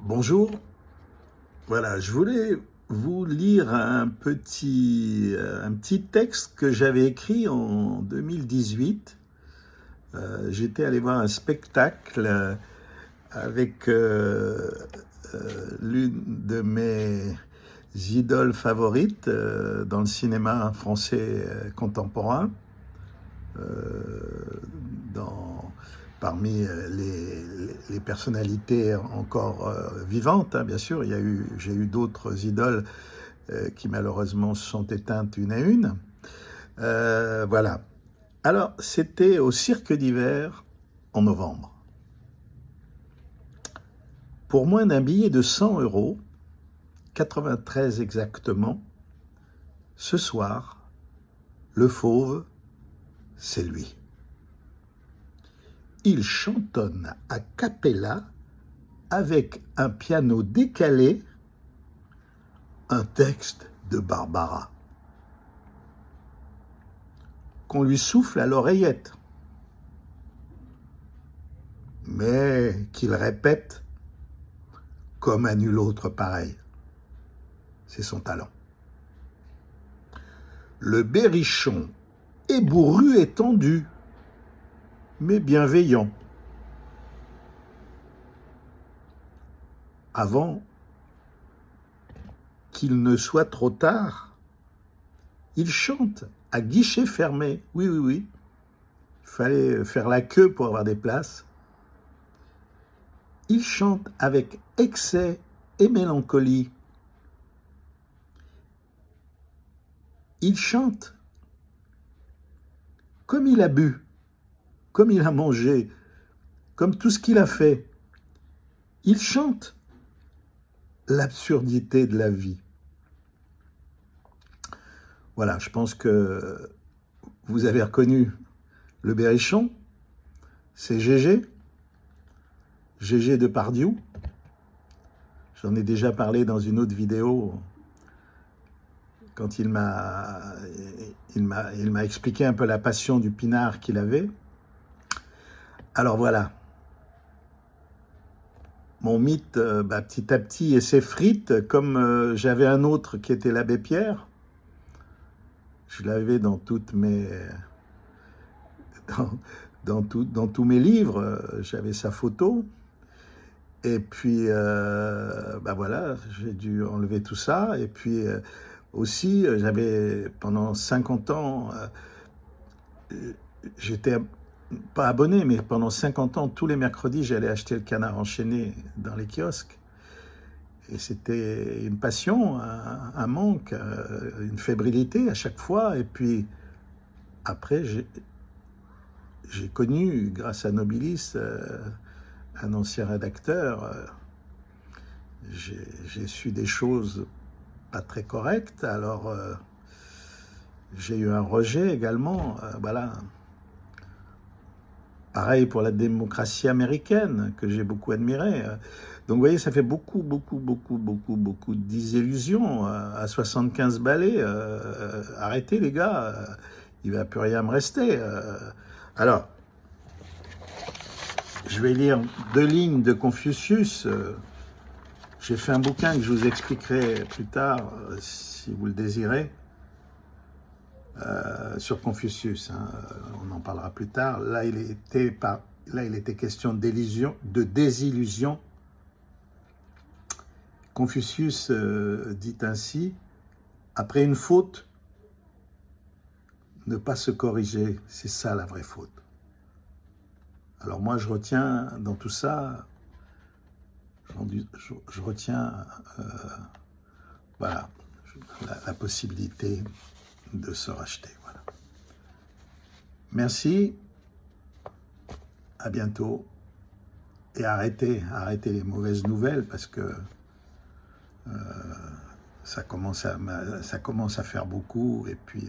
Bonjour, voilà, je voulais vous lire un petit texte que j'avais écrit en 2018. J'étais allé voir un spectacle avec l'une de mes idoles favorites dans le cinéma français contemporain. euh, dans, Parmi les personnalités encore vivantes, hein, bien sûr, j'ai eu d'autres idoles qui malheureusement se sont éteintes une à une. Voilà. Alors, c'était au Cirque d'hiver en novembre. Pour moins d'un billet de 100 euros, 93 exactement, ce soir, le fauve, c'est lui. Il chantonne a cappella avec un piano décalé un texte de Barbara qu'on lui souffle à l'oreillette, mais qu'il répète comme à nul autre pareil. C'est son talent. Le berrichon est bourru et tendu, mais bienveillant. Avant qu'il ne soit trop tard, il chante à guichet fermé. Oui, oui, oui. Il fallait faire la queue pour avoir des places. Il chante avec excès et mélancolie. Il chante comme il a bu, comme il a mangé, comme tout ce qu'il a fait. Il chante l'absurdité de la vie. Voilà, je pense que vous avez reconnu le berrichon, c'est Gégé Depardieu. J'en ai déjà parlé dans une autre vidéo quand il m'a expliqué un peu la passion du pinard qu'il avait. Alors voilà, mon mythe petit à petit s'effrite, comme j'avais un autre qui était l'abbé Pierre. Je l'avais dans toutes mes dans tous mes livres, j'avais sa photo. Et puis, voilà, j'ai dû enlever tout ça. Et puis, aussi, j'avais, pendant 50 ans, j'étais pas abonné, mais pendant 50 ans, tous les mercredis, j'allais acheter le Canard enchaîné dans les kiosques. Et c'était une passion, un manque, une fébrilité à chaque fois. Et puis, après, j'ai connu, grâce à Nobilis, un ancien rédacteur, j'ai su des choses pas très correctes. Alors, j'ai eu un rejet également. Voilà. Pareil pour la démocratie américaine, que j'ai beaucoup admirée. Donc, vous voyez, ça fait beaucoup de désillusions. À 75 balais, arrêtez les gars, il ne va plus rien me rester. Alors, je vais lire 2 lignes de Confucius. J'ai fait un bouquin que je vous expliquerai plus tard, si vous le désirez, sur Confucius. Hein. On en parlera plus tard. Là, il était question de désillusion. Confucius dit ainsi: après une faute, ne pas se corriger, c'est ça la vraie faute. Alors moi, je retiens dans tout ça, je retiens voilà, la possibilité de se racheter. Voilà. Merci, à bientôt, et arrêtez les mauvaises nouvelles, parce que ça commence à faire beaucoup, et puis